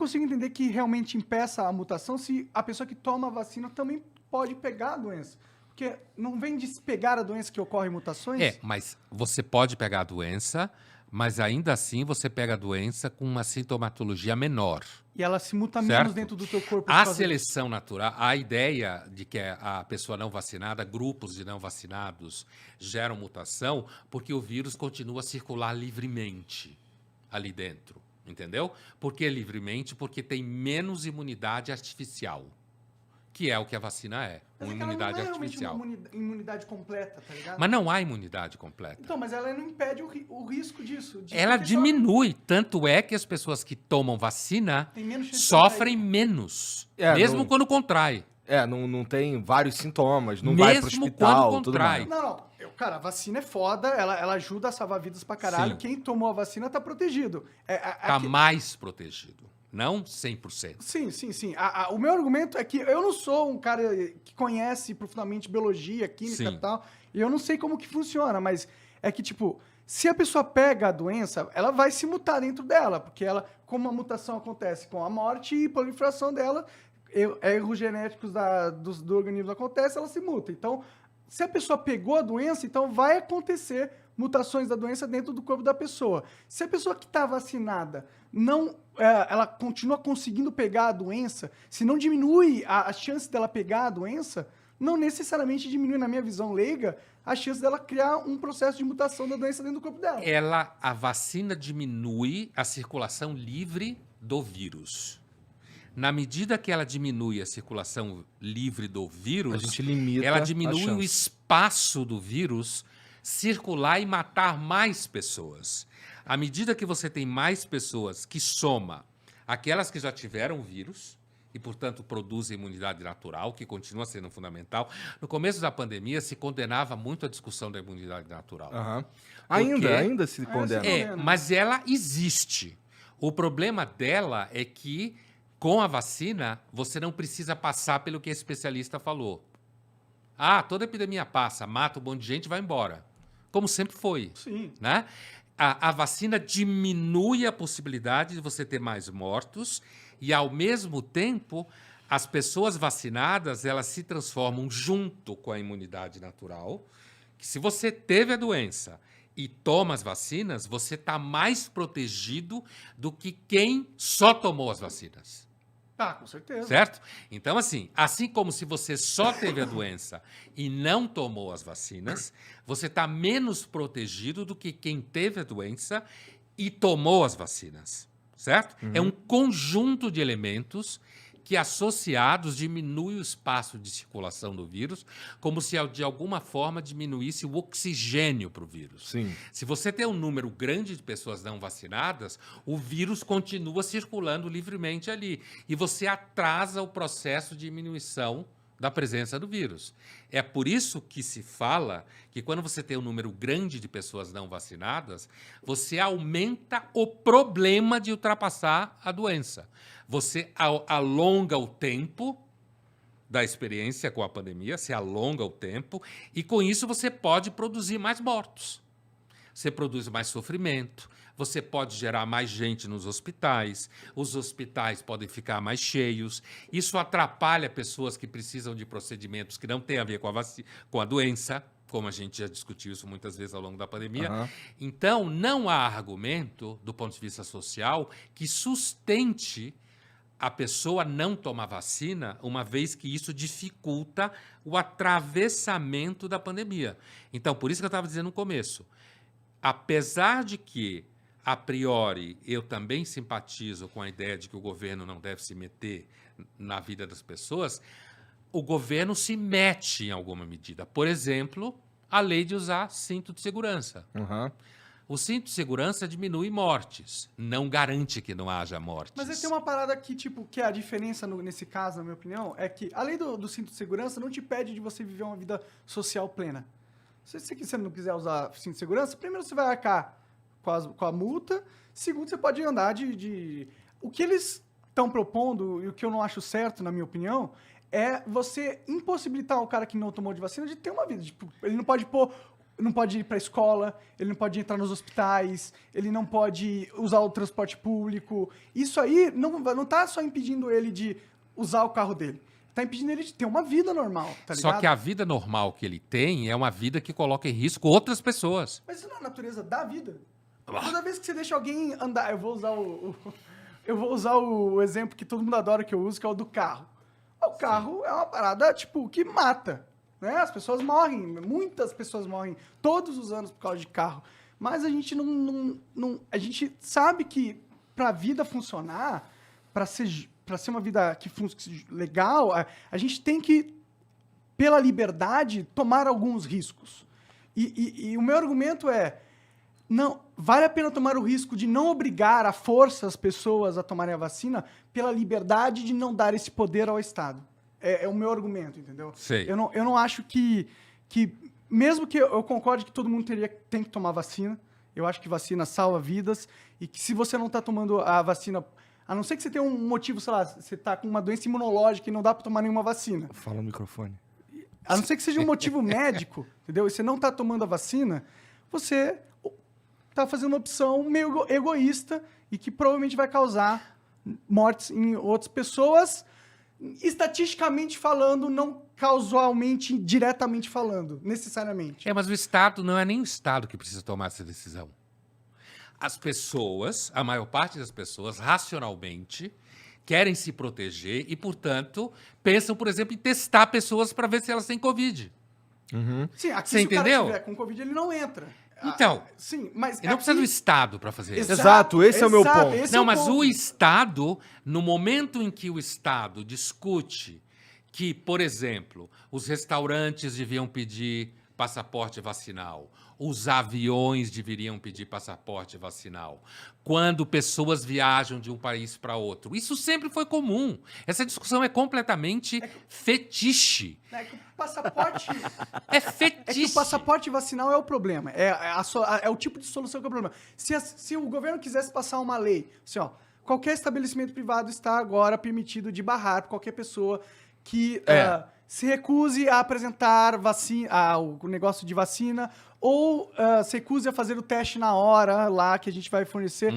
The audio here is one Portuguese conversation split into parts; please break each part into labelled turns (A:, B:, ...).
A: consigo entender que realmente impeça a mutação se a pessoa que toma a vacina também pode pegar a doença. Porque não vem de se pegar a doença que ocorre mutações?
B: Mas você pode pegar a doença, mas ainda assim você pega a doença com uma sintomatologia menor.
A: E ela se muta menos
B: Certo?
A: dentro do teu corpo por
B: A
A: causa disso.
B: seleção natural, a ideia de que a pessoa não vacinada, grupos de não vacinados geram mutação, porque o vírus continua a circular livremente ali dentro, entendeu? Por que livremente? Porque tem menos imunidade artificial, que é o que a vacina é,
A: Mas
B: uma
A: é que ela não
B: imunidade
A: é realmente uma
B: artificial.
A: imunidade completa, tá ligado?
B: Mas não há imunidade completa.
A: Então, mas ela não impede o risco disso.
B: Ela
A: Porque só
B: diminui, tanto é que as pessoas que tomam vacina
A: tem menos chance de
B: sofrem
A: contrair.
B: menos,
C: É,
B: mesmo
C: não-
B: quando contrai.
C: não tem vários sintomas, não vai pro
B: Mesmo quando
C: hospital, tudo
B: contrai.
C: mais.
A: Não, não. Cara, a vacina é foda, ela ajuda a salvar vidas pra caralho.
B: Sim.
A: Quem tomou a vacina tá protegido.
B: Está mais protegido, não 100%.
A: Sim, sim, sim. O meu argumento é que eu não sou um cara que conhece profundamente biologia, química
B: Sim.
A: e tal, e eu não sei como que funciona, mas é que, tipo, se a pessoa pega a doença, ela vai se mutar dentro dela, porque ela, como a mutação acontece com a morte e proliferação dela, erros genéticos do organismo acontecem, ela se muta. Então, se a pessoa pegou a doença, então vai acontecer mutações da doença dentro do corpo da pessoa. Se a pessoa que está vacinada não, ela continua conseguindo pegar a doença, se não diminui a chance dela pegar a doença, não necessariamente diminui, na minha visão leiga, a chance dela criar um processo de mutação da doença dentro do corpo dela.
B: A vacina diminui a circulação livre do vírus. Na medida que ela diminui a circulação livre do vírus,
C: A gente limita
B: ela
C: a
B: diminui o
C: chance.
B: espaço do vírus circular e matar mais pessoas. À medida que você tem mais pessoas que soma aquelas que já tiveram o vírus e, portanto, produzem imunidade natural, que continua sendo fundamental. No começo da pandemia, se condenava muito a discussão da imunidade natural.
C: Aham.
B: Porque-
C: Ainda se condena.
A: Condena.
B: Mas ela existe. O problema dela é que, com a vacina, você não precisa passar pelo que a especialista falou. Toda epidemia passa, mata um monte de gente e vai embora. Como sempre foi.
A: Sim.
B: Né? A vacina diminui a possibilidade de você ter mais mortos e, ao mesmo tempo, as pessoas vacinadas elas se transformam junto com a imunidade natural, que se você teve a doença e toma as vacinas, você está mais protegido do que quem só tomou as vacinas.
A: Tá, com certeza.
B: Certo? Então, assim como se você só teve a doença e não tomou as vacinas, você está menos protegido do que quem teve a doença e tomou as vacinas. Certo? É um conjunto de elementos que, associados, diminui o espaço de circulação do vírus, como se, de alguma forma, diminuísse o oxigênio para o vírus.
C: Sim.
B: Se você tem um número grande de pessoas não vacinadas, o vírus continua circulando livremente ali. E você atrasa o processo de diminuição da presença do vírus. É por isso que se fala que, quando você tem um número grande de pessoas não vacinadas, você aumenta o problema de ultrapassar a doença. Você alonga o tempo da experiência com a pandemia, se alonga o tempo, e com isso você pode produzir mais mortos. Você produz mais sofrimento, você pode gerar mais gente nos hospitais, os hospitais podem ficar mais cheios, isso atrapalha pessoas que precisam de procedimentos que não têm a ver com a doença, como a gente já discutiu isso muitas vezes ao longo da pandemia.
C: Aham.
B: Então, não há argumento, do ponto de vista social, que sustente a pessoa não tomar vacina, uma vez que isso dificulta o atravessamento da pandemia. Então, por isso que eu estava dizendo no começo, apesar de que, a priori, eu também simpatizo com a ideia de que o governo não deve se meter na vida das pessoas, o governo se mete em alguma medida. Por exemplo, a lei de usar cinto de segurança.
C: Aham.
B: O cinto de segurança diminui mortes, não garante que não haja mortes.
A: Mas aí tem uma parada que, tipo, que é a diferença nesse caso, na minha opinião, é que, além do cinto de segurança, não te impede de você viver uma vida social plena. Se você não quiser usar cinto de segurança, primeiro você vai arcar com a multa, segundo, você pode andar de... O que eles estão propondo, e o que eu não acho certo, na minha opinião, é você impossibilitar o cara que não tomou de vacina de ter uma vida. Tipo, ele não pode pôr não pode ir para a escola, ele não pode entrar nos hospitais, ele não pode usar o transporte público. Isso aí não tá só impedindo ele de usar o carro dele. Tá impedindo ele de ter uma vida normal, tá ligado?
B: Só que a vida normal que ele tem é uma vida que coloca em risco outras pessoas.
A: Mas isso não é a natureza da vida. Toda vez que você deixa alguém andar... Eu vou usar o exemplo que todo mundo adora que eu uso, que é o do carro. O carro é uma parada, tipo, que mata. Né? As pessoas morrem. Muitas pessoas morrem todos os anos por causa de carro. Mas a gente a gente sabe que pra vida funcionar, pra ser uma vida que legal, a gente tem que, pela liberdade, tomar alguns riscos. E o meu argumento é... Não, vale a pena tomar o risco de não obrigar à força as pessoas a tomarem a vacina pela liberdade de não dar esse poder ao Estado. É o meu argumento, entendeu?
B: Sei.
A: Eu não acho que mesmo que eu concorde que todo mundo tem que tomar vacina, eu acho que vacina salva vidas e que se você não está tomando a vacina, a não ser que você tenha um motivo, sei lá, você está com uma doença imunológica e não dá para tomar nenhuma vacina.
C: Fala no microfone.
A: A não ser que seja um motivo médico, entendeu? E você não está tomando a vacina, você está fazendo uma opção meio egoísta e que provavelmente vai causar mortes em outras pessoas, estatisticamente falando, não causalmente, diretamente falando, necessariamente.
B: Mas o Estado não é nem o Estado que precisa tomar essa decisão. As pessoas, a maior parte das pessoas, racionalmente, querem se proteger e, portanto, pensam, por exemplo, em testar pessoas para ver se elas têm Covid.
A: Sim, aqui
B: Você
A: se
B: entendeu?
A: o cara estiver com Covid, ele não entra.
B: Então,
A: sim, mas
B: ele não precisa do Estado para fazer isso.
C: Exato, esse é o meu ponto.
A: esse é
B: Não,
A: o
B: mas
A: ponto.
B: o Estado, no momento em que o Estado discute que, por exemplo, os restaurantes deviam pedir passaporte vacinal, os aviões deveriam pedir passaporte vacinal, quando pessoas viajam de um país para outro. Isso sempre foi comum. Essa discussão é completamente fetiche.
A: É que o passaporte...
B: É fetiche.
A: É que o passaporte vacinal é o problema. É o tipo de solução que é o problema. Se o governo quisesse passar uma lei, assim, ó, qualquer estabelecimento privado está agora permitido de barrar qualquer pessoa que se recuse a apresentar o negócio de vacina ou se recuse a fazer o teste na hora lá que a gente vai fornecer,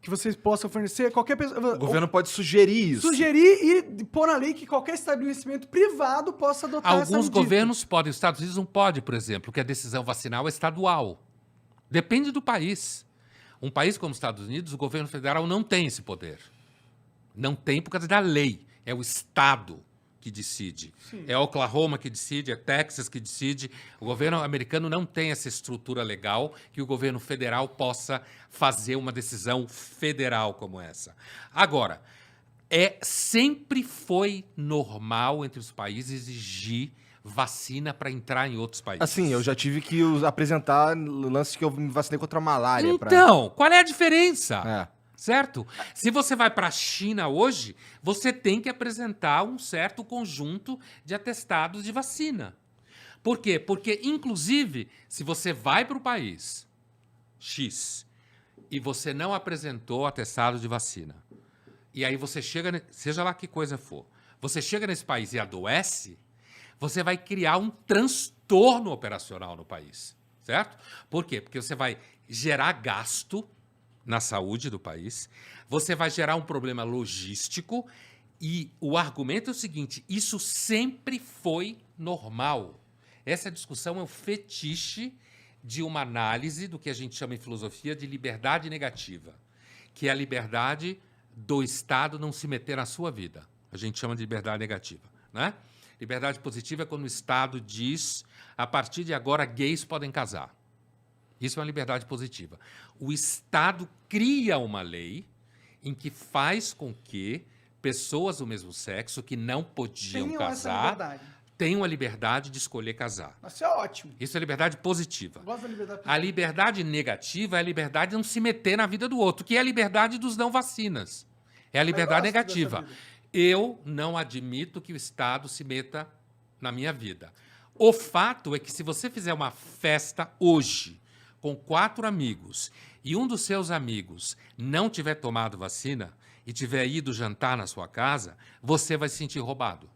A: que vocês possam fornecer. Qualquer pessoa...
C: O governo pode sugerir isso.
A: Sugerir e pôr na lei que qualquer estabelecimento privado possa adotar essa
B: Alguns
A: medida.
B: governos podem, os Estados Unidos não pode, por exemplo, que a decisão vacinal é estadual. Depende do país. Um país como os Estados Unidos, o governo federal não tem esse poder. Não tem por causa da lei. É o Estado que decide.
A: Sim.
B: É Oklahoma que decide, é Texas que decide. O governo americano não tem essa estrutura legal que o governo federal possa fazer uma decisão federal como essa. Agora, sempre foi normal entre os países exigir vacina para entrar em outros países.
C: Assim, eu já tive que apresentar lance que eu me vacinei contra a malária.
B: Então, qual é a diferença?
C: É.
B: Certo? Se você vai para a China hoje, você tem que apresentar um certo conjunto de atestados de vacina. Por quê? Porque, inclusive, se você vai para o país X e você não apresentou atestado de vacina, e aí você chega, seja lá que coisa for, você chega nesse país e adoece, você vai criar um transtorno operacional no país, certo? Por quê? Porque você vai gerar gasto na saúde do país, você vai gerar um problema logístico e o argumento é o seguinte, isso sempre foi normal. Essa discussão é um fetiche de uma análise do que a gente chama em filosofia de liberdade negativa, que é a liberdade do Estado não se meter na sua vida. A gente chama de liberdade negativa, né? Liberdade positiva é quando o Estado diz, a partir de agora, gays podem casar. Isso é uma liberdade positiva. O Estado cria uma lei em que faz com que pessoas do mesmo sexo que não podiam
A: Tenham essa
B: casar
A: liberdade.
B: tenham a liberdade de escolher casar.
A: Isso é ótimo.
B: Isso é liberdade positiva.
A: Eu gosto da liberdade.
B: A liberdade negativa é a liberdade de não se meter na vida do outro, que é a liberdade dos não vacinas. É a liberdade
A: gosto dessa
B: negativa.
A: vida.
B: Eu não admito que o Estado se meta na minha vida. O fato é que se você fizer uma festa hoje com 4 amigos e um dos seus amigos não tiver tomado vacina e tiver ido jantar na sua casa, você vai se sentir roubado.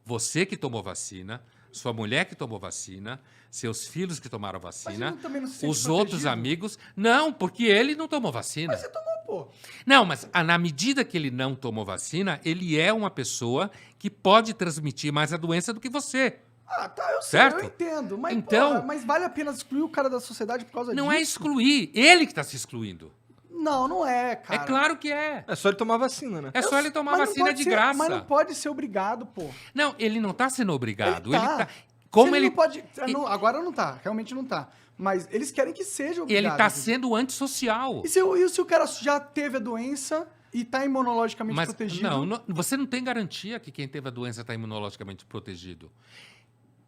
B: Você que tomou vacina sua mulher que tomou vacina, seus filhos que tomaram vacina,
A: ele também não se sente
B: os outros
A: protegido?
B: amigos. Não, porque ele não tomou vacina.
A: Mas você tomou, pô.
B: Não, mas na medida que ele não tomou vacina, ele é uma pessoa que pode transmitir mais a doença do que você.
A: Ah, tá, eu sei,
B: Certo?
A: eu entendo. Mas,
B: Então-
A: porra, mas vale a pena excluir o cara da sociedade por causa
B: Não
A: disso?
B: é excluir, ele que está se excluindo.
A: Não, não é, cara.
B: É claro que é.
C: É só ele tomar vacina, né?
B: É só ele tomar
A: Mas não
B: vacina
A: pode
B: de
A: ser-
B: graça.
A: Mas não pode ser obrigado, pô.
B: Não, ele não está sendo obrigado.
A: Ele tá.
B: Ele tá. Como
A: Se
B: ele.
A: não pode... agora não tá, realmente não tá. Mas eles querem que seja obrigado.
B: Ele está
A: entendeu?
B: sendo antissocial.
A: E se o cara já teve a doença e tá imunologicamente
B: Mas
A: protegido?
B: você não tem garantia que quem teve a doença está imunologicamente protegido.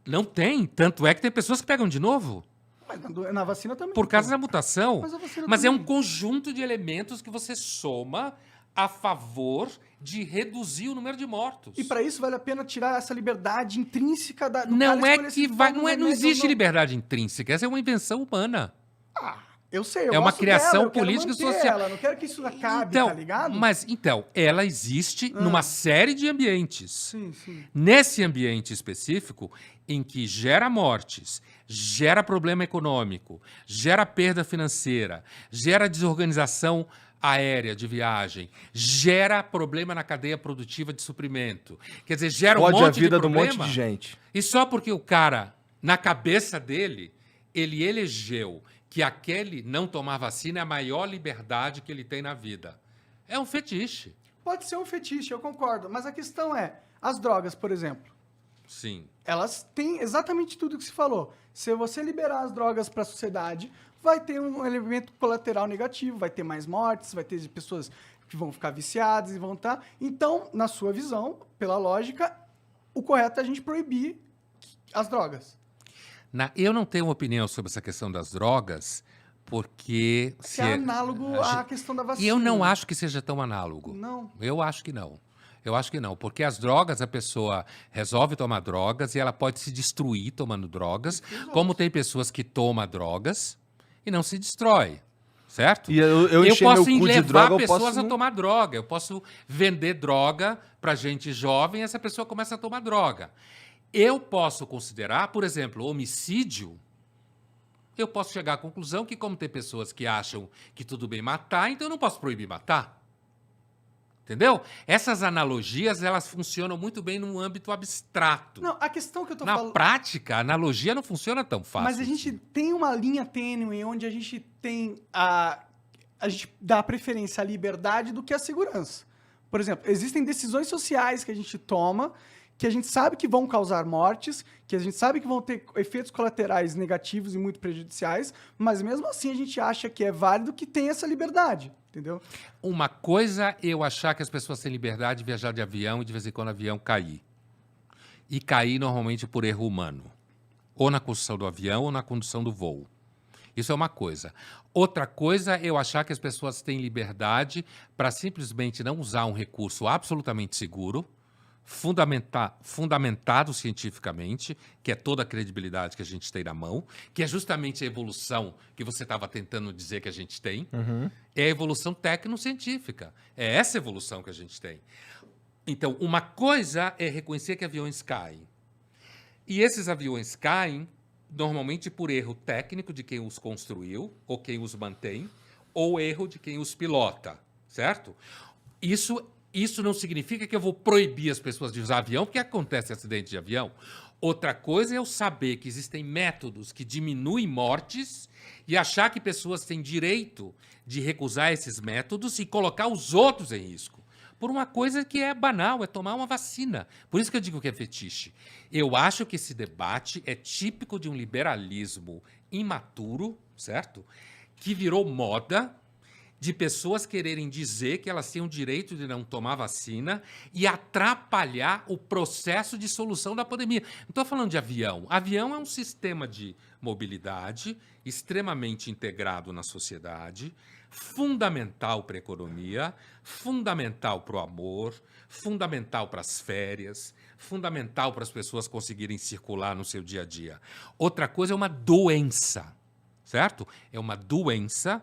B: Não tem. Tanto é que tem pessoas que pegam de novo
A: Mas na vacina também.
B: por causa
A: pô.
B: da mutação.
A: Mas a vacina
B: Mas é um
A: também.
B: conjunto de elementos que você soma a favor de reduzir o número de mortos.
A: E para isso vale a pena tirar essa liberdade intrínseca do
B: Não
A: cara
B: é
A: escolher se
B: que
A: toma
B: vai.
A: um
B: Não
A: remédio ou
B: existe
A: não.
B: liberdade intrínseca. Essa é uma invenção humana.
A: Eu sei, eu
B: É uma
A: gosto
B: criação
A: dela, eu quero
B: política e
A: manter
B: social.
A: Ela, não quero que isso acabe,
B: Então,
A: tá ligado?
B: Então, ela existe numa série de ambientes.
A: Sim, sim.
B: Nesse ambiente específico, em que gera mortes, gera problema econômico, gera perda financeira, gera desorganização aérea de viagem, gera problema na cadeia produtiva de suprimento. Quer dizer, gera um
C: Pode
B: monte
C: a vida
B: de
C: de um
B: problema.
C: monte de gente.
B: E só porque o cara, na cabeça dele, ele elegeu que aquele não tomar vacina é a maior liberdade que ele tem na vida. É um fetiche.
A: Pode ser um fetiche, eu concordo. Mas a questão é, as drogas, por exemplo,
B: Sim.
A: elas têm exatamente tudo que se falou. Se você liberar as drogas para a sociedade, vai ter um elemento colateral negativo, vai ter mais mortes, vai ter pessoas que vão ficar viciadas e vão estar... Então, na sua visão, pela lógica, o correto é a gente proibir as drogas.
B: Eu não tenho opinião sobre essa questão das drogas, porque...
A: Que é análogo à questão da vacina.
B: E eu não acho que seja tão análogo.
A: Não.
B: Eu acho que não. Eu acho que não, porque as drogas, a pessoa resolve tomar drogas e ela pode se destruir tomando drogas, como tem pessoas que tomam drogas e não se destrói, certo?
C: E eu encher
B: posso
C: meu cu de
B: levar
C: droga, eu
B: pessoas
C: posso
B: a
C: não-
B: tomar droga, eu posso vender droga para gente jovem e essa pessoa começa a tomar droga. Eu posso considerar, por exemplo, homicídio. Eu posso chegar à conclusão que, como tem pessoas que acham que tudo bem matar, então eu não posso proibir matar. Entendeu? Essas analogias, elas funcionam muito bem num âmbito abstrato.
A: Não, a questão que eu tô
B: Na
A: falando...
B: prática, a analogia não funciona tão fácil.
A: Mas a gente
B: assim.
A: tem uma linha tênue onde a gente tem a gente dá preferência à liberdade do que à segurança. Por exemplo, existem decisões sociais que a gente toma que a gente sabe que vão causar mortes, que a gente sabe que vão ter efeitos colaterais negativos e muito prejudiciais, mas mesmo assim a gente acha que é válido que tem essa liberdade, entendeu?
B: Uma coisa é eu achar que as pessoas têm liberdade de viajar de avião e de vez em quando o avião cair. E cair normalmente por erro humano. Ou na construção do avião ou na condução do voo. Isso é uma coisa. Outra coisa é eu achar que as pessoas têm liberdade para simplesmente não usar um recurso absolutamente seguro, fundamentado cientificamente, que é toda a credibilidade que a gente tem na mão, que é justamente a evolução que você estava tentando dizer que a gente tem, é a evolução tecnocientífica. É essa evolução que a gente tem. Então, uma coisa é reconhecer que aviões caem. E esses aviões caem normalmente por erro técnico de quem os construiu, ou quem os mantém, ou erro de quem os pilota, certo? Isso não significa que eu vou proibir as pessoas de usar avião, porque acontece acidente de avião. Outra coisa é eu saber que existem métodos que diminuem mortes e achar que pessoas têm direito de recusar esses métodos e colocar os outros em risco. Por uma coisa que é banal, é tomar uma vacina. Por isso que eu digo que é fetiche. Eu acho que esse debate é típico de um liberalismo imaturo, certo? Que virou moda de pessoas quererem dizer que elas têm o direito de não tomar vacina e atrapalhar o processo de solução da pandemia. Não estou falando de avião. Avião é um sistema de mobilidade extremamente integrado na sociedade, fundamental para a economia, fundamental para o amor, fundamental para as férias, fundamental para as pessoas conseguirem circular no seu dia a dia. Outra coisa é uma doença, certo? É uma doença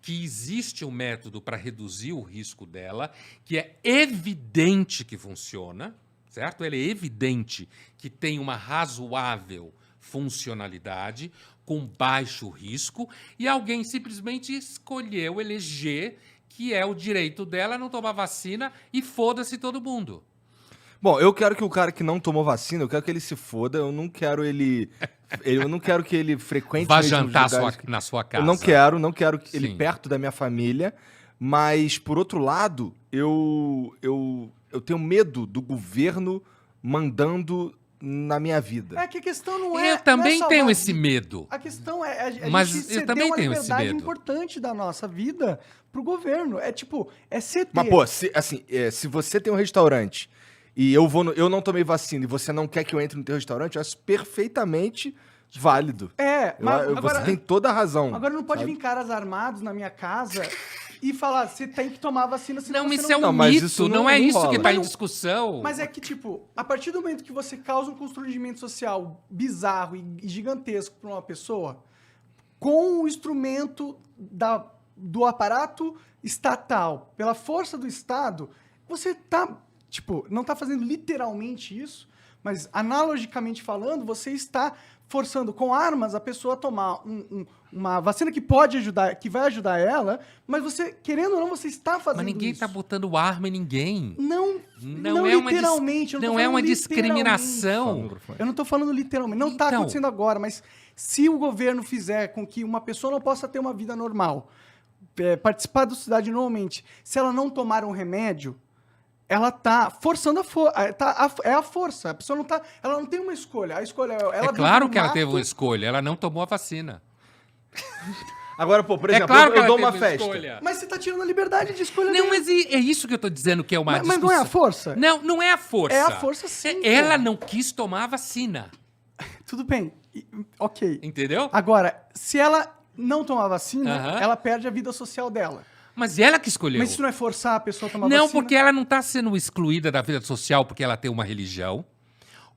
B: que existe um método para reduzir o risco dela, que é evidente que funciona, certo? Ele é evidente que tem uma razoável funcionalidade, com baixo risco, e alguém simplesmente escolheu eleger que é o direito dela não tomar vacina e foda-se todo mundo.
C: Bom, eu quero que o cara que não tomou vacina, eu quero que ele se foda, eu não quero eu não quero que ele frequente
B: Vá
C: mesmo os
B: jantar
C: lugares
B: na sua casa.
C: Eu não quero ele
B: Sim.
C: perto da minha família, mas, por outro lado, eu tenho medo do governo mandando na minha vida.
A: É que a questão não é.
B: Eu também
A: não é
B: tenho
A: salvar
B: esse
A: vida.
B: medo.
A: A questão é a
B: Mas
A: gente
B: eu
A: ceder
B: também
A: uma
B: tenho esse
A: liberdade
B: medo.
A: importante da nossa vida pro governo. É tipo, é ceder.
C: Mas, pô, se você tem um restaurante e eu não tomei vacina e você não quer que eu entre no teu restaurante, eu acho perfeitamente válido.
A: Mas
C: Você
A: agora,
C: tem toda a razão.
A: agora não pode
C: sabe?
A: vir caras armados na minha casa e falar, você tem que tomar vacina, senão
B: Não,
A: você
B: isso
A: não...
B: é um
C: Não, mas
B: mito,
C: isso
B: não
C: não
B: é isso que
C: rola.
B: está em
A: Não,
B: discussão.
A: Mas é que, tipo, a partir do momento que você causa um constrangimento social bizarro e gigantesco para uma pessoa, com o instrumento do aparato estatal, pela força do Estado, você tá, tipo, não tá fazendo literalmente isso, mas analogicamente falando, você está forçando com armas a pessoa a tomar uma vacina que pode ajudar, que vai ajudar ela, mas você, querendo ou não, você está fazendo
B: Mas ninguém
A: isso.
B: está botando arma em ninguém.
A: Não
B: é uma
A: literalmente. Eu não tô
B: não é
A: falando
B: uma
A: literalmente.
B: discriminação.
A: Eu não tô falando literalmente. Não tá
B: Então.
A: acontecendo agora, mas se o governo fizer com que uma pessoa não possa ter uma vida normal, participar da sociedade normalmente, se ela não tomar um remédio, ela tá forçando é a força. A pessoa não tá, ela não tem uma escolha. A escolha ela
B: É
A: vive
B: claro
A: no
B: que ela
A: mato,
B: teve uma escolha, ela não tomou a vacina.
C: Agora, pô, por
B: É
C: exemplo,
B: claro que
C: eu
B: ela
C: dou
B: teve
C: uma festa.
B: escolha.
A: Mas você tá tirando a liberdade de escolha
B: Não,
A: dele.
B: mas é isso que eu tô dizendo que é uma
A: Mas
B: discussão.
A: não é a força?
B: Não, não é a força.
A: É a força sim,
B: Ela
A: pô.
B: não quis tomar a vacina,
A: Tudo bem. Ok.
B: entendeu?
A: Agora, se ela não tomar vacina,
B: Aham.
A: ela perde a vida social dela.
B: Mas ela que escolheu.
A: Mas isso não é forçar a pessoa a tomar
B: Não,
A: vacina?
B: porque ela não está sendo excluída da vida social porque ela tem uma religião,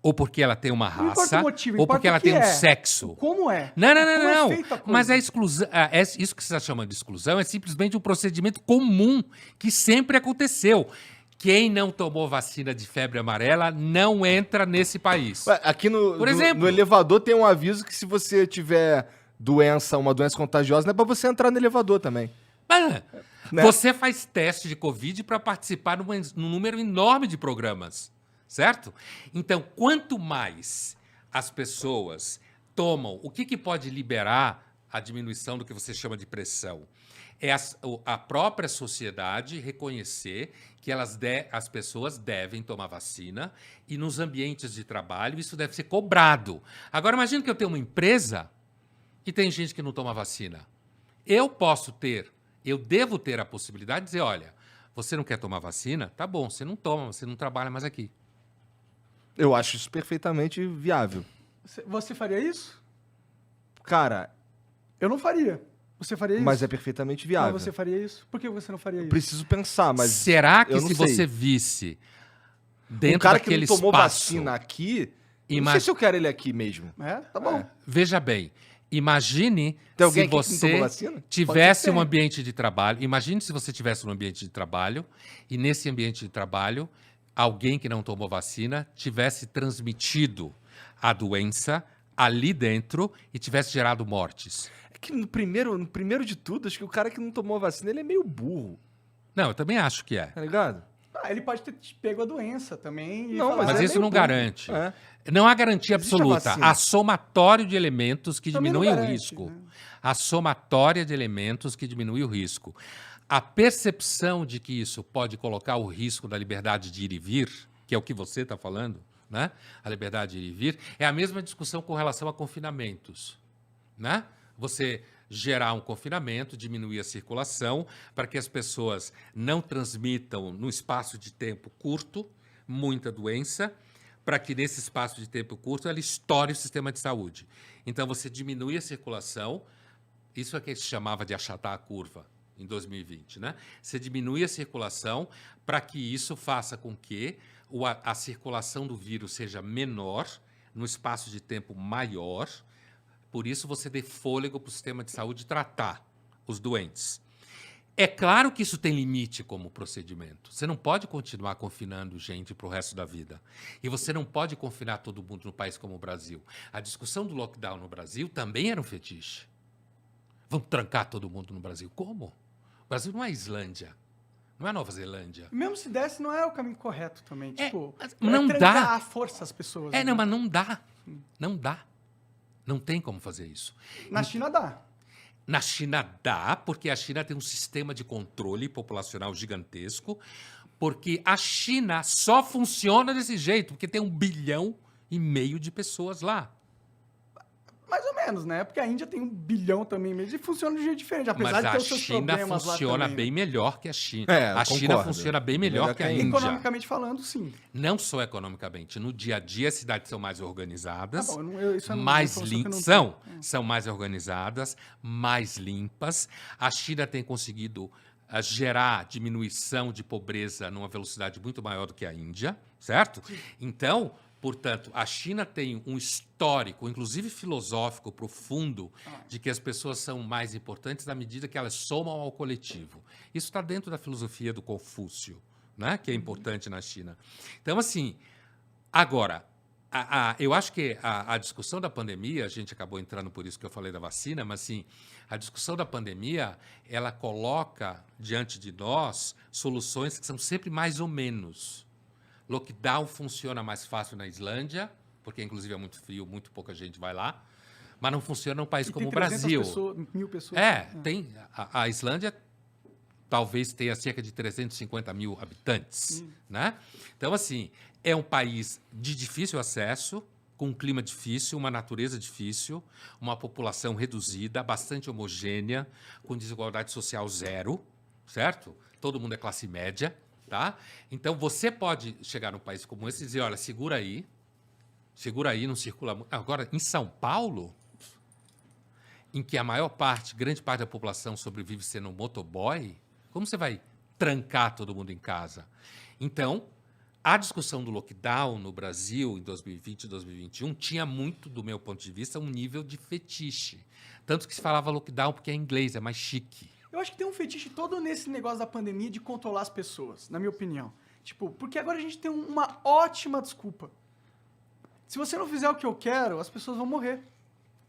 B: ou porque ela tem uma
A: Não importa
B: raça,
A: o motivo,
B: ou
A: importa
B: porque ela
A: o que
B: tem um
A: é.
B: sexo.
A: Como é?
B: Não, não,
A: Como
B: não,
A: é
B: não.
A: feita a coisa?
B: Mas a exclusão, isso que você está chamando de exclusão é simplesmente um procedimento comum que sempre aconteceu. Quem não tomou vacina de febre amarela não entra nesse país.
C: Ué, aqui
B: Por exemplo.
C: no elevador tem um aviso que se você tiver uma doença contagiosa, não é pra você entrar no elevador também.
B: Mas,
C: Né?
B: você faz teste de Covid para participar num número enorme de programas, certo? Então, quanto mais as pessoas tomam, o que pode liberar a diminuição do que você chama de pressão? É a própria sociedade reconhecer que as pessoas devem tomar vacina e nos ambientes de trabalho isso deve ser cobrado. Agora, imagina que eu tenho uma empresa e tem gente que não toma vacina. Eu devo ter a possibilidade de dizer, olha, você não quer tomar vacina? Tá bom, você não toma, você não trabalha mais aqui.
C: Eu acho isso perfeitamente viável.
A: Você faria isso?
C: Cara,
A: Eu não faria. Você faria isso?
C: mas é perfeitamente viável.
A: Mas você faria isso? Por que você não faria isso?
C: Preciso pensar, mas
B: será que
C: eu não
B: se
C: sei.
B: você visse
C: um
B: dentro
C: cara que
B: daquele
C: não tomou
B: espaço...
C: vacina aqui, não
B: Ima-
C: sei se eu quero ele aqui mesmo.
A: É? Tá bom.
B: Veja bem, imagine
C: Tem alguém
B: se
C: aqui que não tomou
B: você
C: vacina?
B: tivesse
A: Pode ser.
B: um ambiente de trabalho. Imagine se você tivesse um ambiente de trabalho e nesse ambiente de trabalho alguém que não tomou vacina tivesse transmitido a doença ali dentro e tivesse gerado mortes.
C: É que no primeiro de tudo, acho que o cara que não tomou vacina, ele é meio burro,
B: Não, eu também acho que é.
C: tá ligado?
A: Ele pode ter pego a doença também.
C: Não,
A: falar,
B: Mas
C: é
B: isso
C: meio
B: não
C: burro.
B: garante.
C: É.
B: Não há garantia
C: Existe a
B: absoluta.
C: vacina.
B: Há somatório de elementos que
A: Também não
B: diminuem o
A: garante,
B: risco.
A: né?
B: Há somatória de elementos que diminuem o risco. A percepção de que isso pode colocar o risco da liberdade de ir e vir, que é o que você está falando, né? A liberdade de ir e vir, é a mesma discussão com relação a confinamentos, né? Você gerar um confinamento, diminuir a circulação, para que as pessoas não transmitam, num espaço de tempo curto, muita doença, para que nesse espaço de tempo curto ela estoure o sistema de saúde. Então, você diminui a circulação, isso é que se chamava de achatar a curva em 2020, né? Você diminui a circulação para que isso faça com que a circulação do vírus seja menor, no espaço de tempo maior. Por isso, você dê fôlego para o sistema de saúde tratar os doentes. É claro que isso tem limite como procedimento. Você não pode continuar confinando gente para o resto da vida. E você não pode confinar todo mundo no país como o Brasil. A discussão do lockdown no Brasil também era um fetiche. Vamos trancar todo mundo no Brasil. Como? O Brasil não é Islândia. Não é Nova Zelândia.
A: Mesmo se desse, não é o caminho correto também. Tipo,
B: não
A: trancar
B: dá.
A: à força as pessoas.
B: Não,
A: né?
B: mas não dá. Não dá. Não tem como fazer isso.
A: Na China dá.
B: Na China dá, porque a China tem um sistema de controle populacional gigantesco, porque a China só funciona desse jeito, porque tem 1,5 bilhão de pessoas lá.
A: Mais ou menos, né? Porque a Índia tem 1 bilhão também mesmo e funciona de um jeito diferente, apesar
B: Mas
A: de
B: a
A: ter os seus
B: China
A: problemas lá
B: funciona
A: também,
B: bem
A: né?
B: melhor que a China.
C: É,
B: A China
C: concordo.
B: funciona bem melhor que a Índia.
A: Economicamente falando, sim.
B: Não só economicamente. No dia a dia, as cidades são mais organizadas,
A: Tá bom, isso é uma
B: mais
A: informação que eu não
B: são mais organizadas, mais limpas. A China tem conseguido gerar diminuição de pobreza numa velocidade muito maior do que a Índia, certo? Então, portanto, a China tem um histórico, inclusive filosófico, profundo, de que as pessoas são mais importantes na medida que elas somam ao coletivo. Isso está dentro da filosofia do Confúcio, né? Que é importante na China. Então, assim, agora, eu acho que a discussão da pandemia, a gente acabou entrando por isso que eu falei da vacina, mas assim, a discussão da pandemia, ela coloca diante de nós soluções que são sempre mais ou menos. Lockdown funciona mais fácil na Islândia, porque inclusive é muito frio, muito pouca gente vai lá, mas não funciona num país
A: E
B: como
A: tem
B: o Brasil.
A: 1.000 pessoas.
B: Tem a Islândia talvez tenha cerca de 350 mil habitantes, né? Então, assim, é um país de difícil acesso, com um clima difícil, uma natureza difícil, uma população reduzida, bastante homogênea, com desigualdade social zero, certo? Todo mundo é classe média, tá? Então, você pode chegar num país como esse e dizer, olha, segura aí, não circula muito. Agora, em São Paulo, em que a grande parte da população sobrevive sendo um motoboy, como você vai trancar todo mundo em casa? Então, a discussão do lockdown no Brasil em 2020 e 2021 tinha muito, do meu ponto de vista, um nível de fetiche. Tanto que se falava lockdown porque é inglês, é mais chique.
A: Eu acho que tem um fetiche todo nesse negócio da pandemia de controlar as pessoas, na minha opinião. Tipo, porque agora a gente tem uma ótima desculpa. Se você não fizer o que eu quero, as pessoas vão morrer.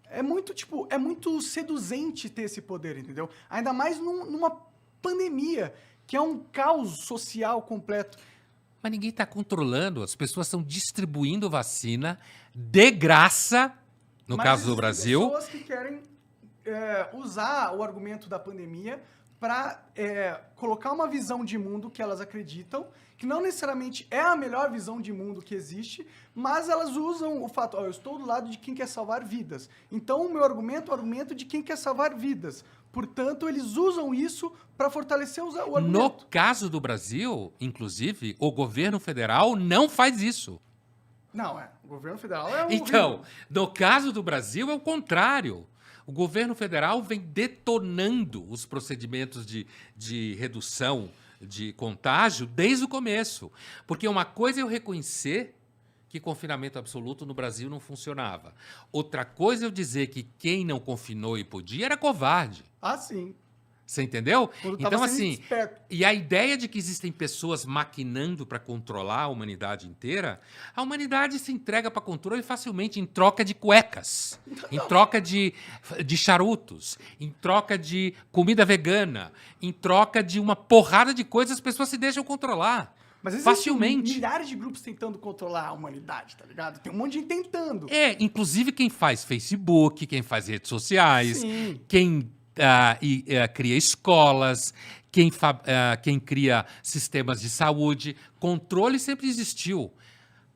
A: É muito seduzente ter esse poder, entendeu? Ainda mais numa pandemia, que é um caos social completo.
B: Mas ninguém está controlando, as pessoas estão distribuindo vacina de graça, no
A: Mas
B: caso do
A: existem
B: Brasil.
A: pessoas que querem usar o argumento da pandemia para colocar uma visão de mundo que elas acreditam, que não necessariamente é a melhor visão de mundo que existe, mas elas usam o fato, eu estou do lado de quem quer salvar vidas. Então, o meu argumento é o argumento de quem quer salvar vidas. Portanto, eles usam isso para fortalecer o argumento.
B: No caso do Brasil, inclusive, o governo federal não faz isso.
A: Não, o governo federal é
B: Então, no caso do Brasil, é o contrário. O governo federal vem detonando os procedimentos de redução de contágio desde o começo. Porque uma coisa é eu reconhecer que confinamento absoluto no Brasil não funcionava. Outra coisa é eu dizer que quem não confinou e podia era covarde.
A: Ah, sim.
B: Você entendeu?
A: Quando tava
B: Então,
A: sendo
B: assim,
A: esperto.
B: e a ideia de que existem pessoas maquinando para controlar a humanidade inteira, a humanidade se entrega para controle facilmente em troca de cuecas, em troca de charutos, em troca de comida vegana, em troca de uma porrada de coisas, as pessoas se deixam controlar.
A: Mas existem
B: Facilmente.
A: milhares de grupos tentando controlar a humanidade, tá ligado? Tem um monte de gente tentando.
B: Inclusive quem faz Facebook, quem faz redes sociais,
A: Sim.
B: quem cria escolas, quem cria sistemas de saúde. Controle sempre existiu.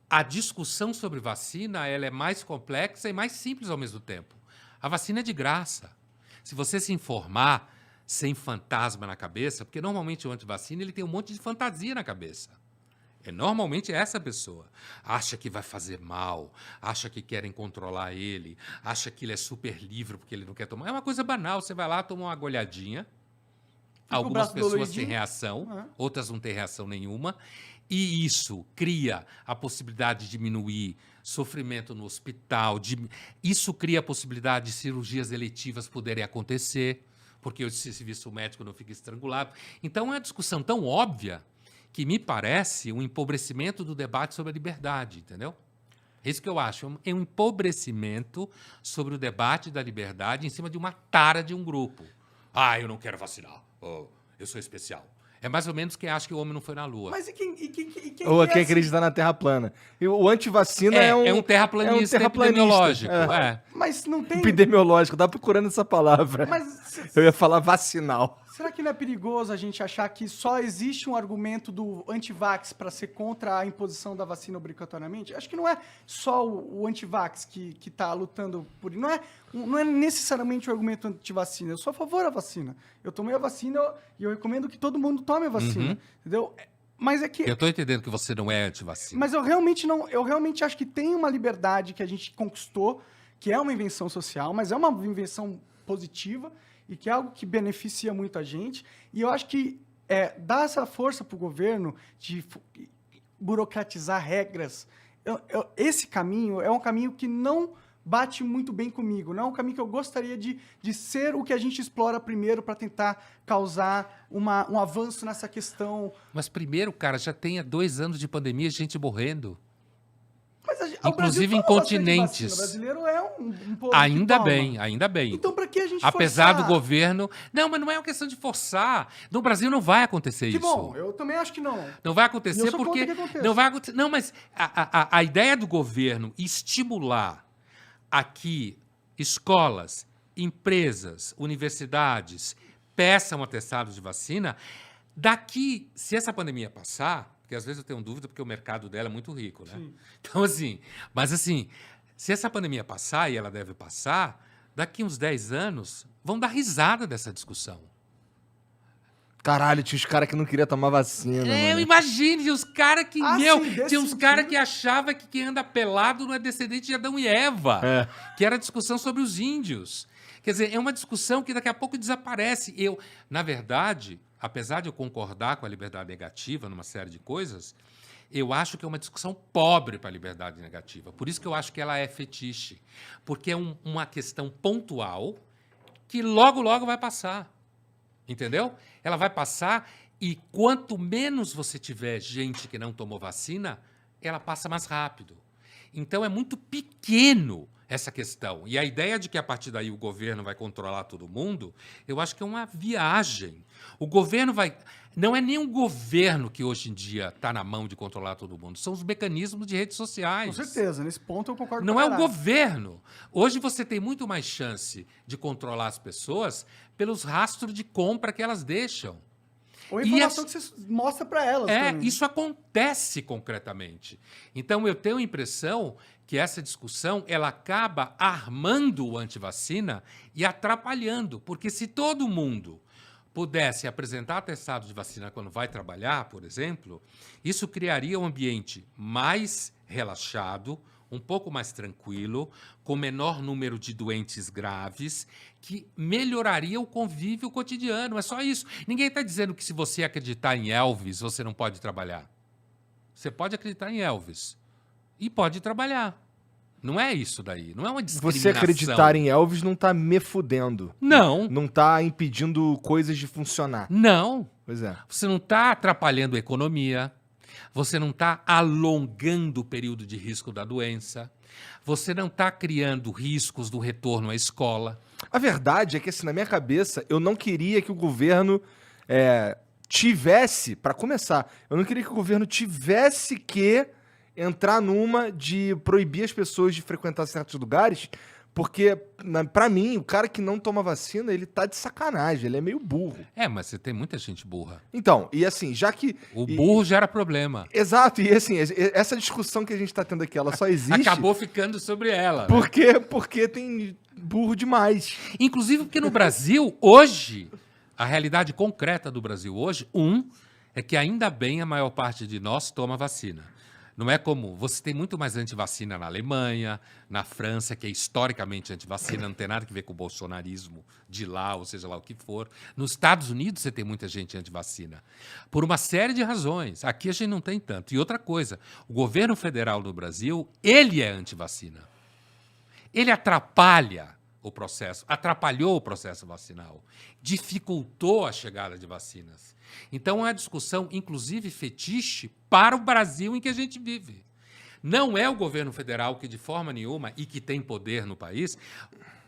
B: A discussão sobre vacina ela é mais complexa e mais simples ao mesmo tempo. A vacina é de graça. Se você se informar sem fantasma na cabeça, porque normalmente o antivacina ele tem um monte de fantasia na cabeça. Normalmente é essa pessoa. Acha que vai fazer mal, acha que querem controlar ele, acha que ele é super livre porque ele não quer tomar. É uma coisa banal, você vai lá, toma uma agulhadinha, algumas
A: braço
B: pessoas
A: doloridinho.
B: têm reação,
A: Uhum.
B: outras não têm reação nenhuma, e isso cria a possibilidade de diminuir sofrimento no hospital, isso cria a possibilidade de cirurgias eletivas poderem acontecer. porque o serviço médico não fica estrangulado. Então, é uma discussão tão óbvia que me parece um empobrecimento do debate sobre a liberdade, entendeu? É isso que eu acho, é um empobrecimento sobre o debate da liberdade em cima de uma tara de um grupo. Ah, eu não quero vacinar, eu sou especial. É mais ou menos quem acha que o homem não foi na Lua.
A: Mas e quem
C: Ou
A: é
C: quem
A: esse-
C: acredita na Terra plana. E o antivacina
B: É um terraplanista epidemiológico.
A: Mas não tem...
C: Epidemiológico, tá procurando essa palavra.
A: Mas
C: Eu ia falar vacinal.
A: será que não é perigoso a gente achar que só existe um argumento do antivax para ser contra a imposição da vacina obrigatoriamente? Acho que não é só o antivax que está lutando por... Não é necessariamente o argumento antivacina. Eu sou a favor da vacina. Eu tomei a vacina e eu recomendo que todo mundo tome a vacina. Entendeu? Mas é que...
B: Eu estou entendendo que você não é antivacina.
A: Mas eu realmente acho que tem uma liberdade que a gente conquistou, que é uma invenção social, mas é uma invenção positiva e que é algo que beneficia muito a gente. E eu acho que dar essa força para o governo de burocratizar regras, esse caminho é um caminho que não bate muito bem comigo. Não é um caminho que eu gostaria de ser o que a gente explora primeiro para tentar causar um avanço nessa questão.
B: Mas primeiro, cara, já tem há 2 anos de pandemia, gente morrendo.
A: Mas o
B: Inclusive
A: Brasil
B: em
A: toma bastante
B: continentes.
A: vacina. O brasileiro é um povo
B: Ainda
A: que toma.
B: bem, ainda bem.
A: Então, para que a gente
B: Apesar
A: forçar?
B: do governo... Não, mas não é uma questão de forçar. No Brasil não vai acontecer
A: Que
B: isso.
A: bom, eu também acho que não.
B: Não vai
A: E
B: acontecer
A: eu sou
B: porque...
A: contra que aconteça.
B: Não vai acontecer. Não, mas a ideia do governo estimular aqui escolas, empresas, universidades peçam atestado de vacina, daqui, se essa pandemia passar, porque às vezes eu tenho dúvida porque o mercado dela é muito rico, né?
A: Sim.
B: Então, assim, mas assim, se essa pandemia passar, e ela deve passar, daqui uns 10 anos, vão dar risada dessa discussão.
C: Caralho, tinha os caras que não queriam tomar vacina.
B: Eu
C: mano.
B: imagino, tinha os caras que,
A: Ah,
B: meu,
A: sim, desse
B: tinha uns
A: sentido.
B: caras que achavam que quem anda pelado não é descendente de Adão e Eva, que era a discussão sobre os índios. Quer dizer, é uma discussão que daqui a pouco desaparece. Na verdade, apesar de eu concordar com a liberdade negativa numa série de coisas, eu acho que é uma discussão pobre para a liberdade negativa. Por isso que eu acho que ela é fetiche. Porque é uma questão pontual que logo, logo vai passar. Entendeu? Ela vai passar e quanto menos você tiver gente que não tomou vacina, ela passa mais rápido. Então é muito pequeno essa questão. E a ideia de que a partir daí o governo vai controlar todo mundo, eu acho que é uma viagem. O governo vai... Não é nem o governo que hoje em dia está na mão de controlar todo mundo, são os mecanismos de redes sociais.
A: Com certeza, nesse ponto eu concordo
B: Não
A: pra
B: é o
A: caralho.
B: governo. Hoje você tem muito mais chance de controlar as pessoas pelos rastros de compra que elas deixam.
A: Ou a
B: E
A: informação que você mostra para elas também.
B: Isso acontece concretamente. Então, eu tenho a impressão que essa discussão ela acaba armando o antivacina e atrapalhando. Porque se todo mundo pudesse apresentar atestado de vacina quando vai trabalhar, por exemplo, isso criaria um ambiente mais relaxado, um pouco mais tranquilo, com menor número de doentes graves, que melhoraria o convívio cotidiano. É só isso. Ninguém está dizendo que se você acreditar em Elvis, você não pode trabalhar. Você pode acreditar em Elvis e pode trabalhar. Não é isso daí. Não é uma discriminação.
C: Você acreditar em Elvis não tá me fudendo.
B: Não.
C: Não tá impedindo coisas de funcionar.
B: Não.
C: Pois é.
B: Você não está atrapalhando a economia. Você não está alongando o período de risco da doença. Você não está criando riscos do retorno à escola.
C: A verdade é que, assim, na minha cabeça, eu não queria que o governo tivesse, para começar, eu não queria que o governo tivesse que entrar numa de proibir as pessoas de frequentar certos lugares, porque, pra mim, o cara que não toma vacina, ele tá de sacanagem, ele é meio burro.
B: Mas você tem muita gente burra.
C: Então, e assim, já que...
B: O burro gera problema.
C: Exato, e assim, essa discussão que a gente tá tendo aqui, ela só existe...
B: Acabou ficando sobre ela.
C: Porque tem burro demais.
B: Inclusive porque no Brasil, hoje, a realidade concreta do Brasil hoje, é que ainda bem a maior parte de nós toma vacina. Não é como... Você tem muito mais antivacina na Alemanha, na França, que é historicamente antivacina, não tem nada a ver com o bolsonarismo de lá, ou seja lá o que for. Nos Estados Unidos você tem muita gente antivacina. Por uma série de razões. Aqui a gente não tem tanto. E outra coisa, o governo federal do Brasil, ele é antivacina. Ele atrapalha o processo, atrapalhou o processo vacinal, dificultou a chegada de vacinas. Então, é uma discussão, inclusive, fetiche para o Brasil em que a gente vive. Não é o governo federal que, de forma nenhuma, e que tem poder no país,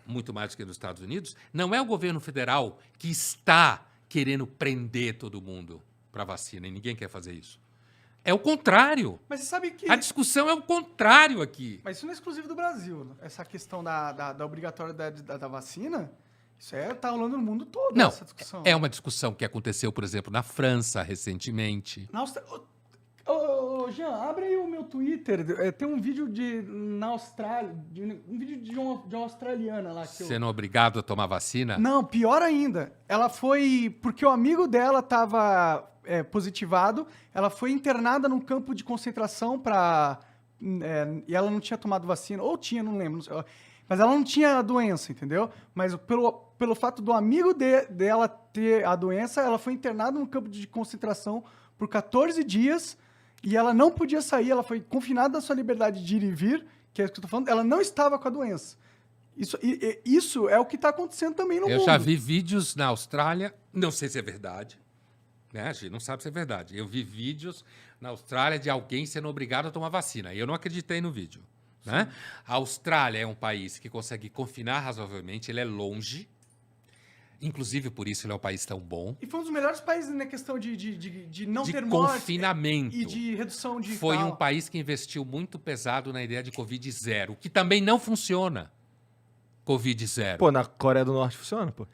B: muito mais do que nos Estados Unidos, não é o governo federal que está querendo prender todo mundo para a vacina, e ninguém quer fazer isso. É o contrário.
A: Mas você sabe que...
B: A discussão é o contrário aqui.
A: Mas isso não é exclusivo do Brasil. Essa questão da obrigatoriedade da vacina, isso tá rolando no mundo todo,
B: Não,
A: essa discussão.
B: é uma discussão que aconteceu, por exemplo, na França recentemente.
A: Na Austrália... Ô, Jean, abre aí o meu Twitter. Tem um vídeo na Austrália, um vídeo de uma australiana lá.
B: Sendo obrigado a tomar vacina?
A: Não, pior ainda. Ela foi... Porque o amigo dela estava positivado, ela foi internada num campo de concentração e ela não tinha tomado vacina, ou tinha, não lembro. Mas ela não tinha a doença, entendeu? Mas pelo fato do amigo dela ter a doença, ela foi internada num campo de concentração por 14 dias e ela não podia sair, ela foi confinada na sua liberdade de ir e vir, que é isso que eu tô falando, ela não estava com a doença. Isso é o que está acontecendo também no mundo.
B: Eu já vi vídeos na Austrália, não sei se é verdade, né? A gente não sabe se é verdade. Eu vi vídeos na Austrália de alguém sendo obrigado a tomar vacina, e eu não acreditei no vídeo. Né? A Austrália é um país que consegue confinar razoavelmente, ele é longe, inclusive por isso ele é um país tão bom.
A: E foi um dos melhores países na questão de não
B: de
A: ter morte
B: confinamento.
A: E de redução de
B: Foi um país que investiu muito pesado na ideia de Covid zero, que também não funciona. Covid zero.
C: Pô, na Coreia do Norte funciona, pô.